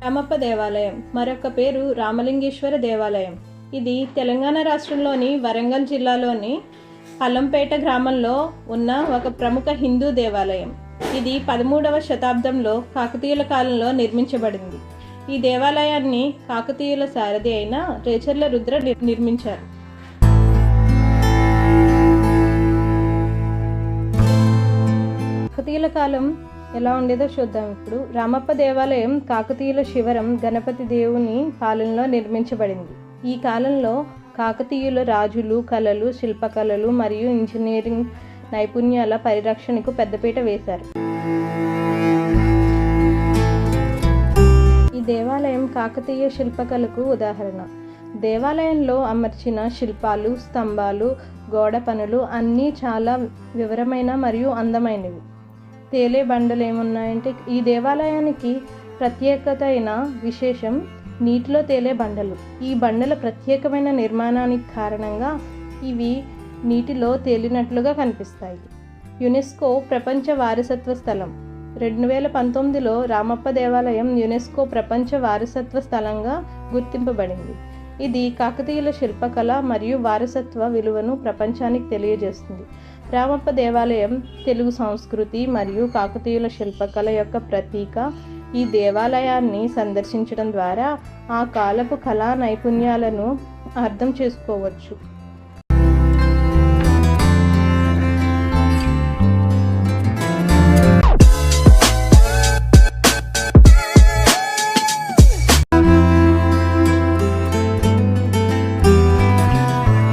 రామప్ప దేవాలయం మరొక పేరు రామలింగేశ్వర దేవాలయం. ఇది తెలంగాణ రాష్ట్రంలోని వరంగల్ జిల్లాలోని అల్లంపేట గ్రామంలో ఉన్న ఒక ప్రముఖ హిందూ దేవాలయం. ఇది 13వ శతాబ్దంలో కాకతీయుల కాలంలో నిర్మించబడింది. ఈ దేవాలయాన్ని కాకతీయుల సారథి అయిన రేచర్ల రుద్ర నిర్మించారు. కాకతీయుల కాలం ఎలా ఉండేదో చూద్దాం ఇప్పుడు. రామప్ప దేవాలయం కాకతీయుల శివరం గణపతి దేవుని పాలనలో నిర్మించబడింది. ఈ కాలంలో కాకతీయుల రాజులు కళలు, శిల్పకళలు మరియు ఇంజనీరింగ్ నైపుణ్యాల పరిరక్షణకు పెద్దపీట వేశారు. ఈ దేవాలయం కాకతీయ శిల్పకళకు ఉదాహరణ. దేవాలయంలో అమర్చిన శిల్పాలు, స్తంభాలు, గోడ పనులు అన్నీ చాలా వివరమైన మరియు అందమైనవి. తేలే బండలు ఏమున్నాయంటే, ఈ దేవాలయానికి ప్రత్యేకత అయిన విశేషం నీటిలో తేలే బండలు. ఈ బండల ప్రత్యేకమైన నిర్మాణానికి కారణంగా ఇవి నీటిలో తేలినట్లుగా కనిపిస్తాయి. యునెస్కో ప్రపంచ వారసత్వ స్థలం. 2019లో రామప్ప దేవాలయం యునెస్కో ప్రపంచ వారసత్వ స్థలంగా గుర్తింపబడింది. ఇది కాకతీయుల శిల్పకళ మరియు వారసత్వ విలువను ప్రపంచానికి తెలియజేస్తుంది. రామప్ప దేవాలయం తెలుగు సంస్కృతి మరియు కాకతీయుల శిల్పకళ యొక్క ప్రతీక. ఈ దేవాలయాన్ని సందర్శించడం ద్వారా ఆ కాలపు కళా నైపుణ్యాలను అర్థం చేసుకోవచ్చు.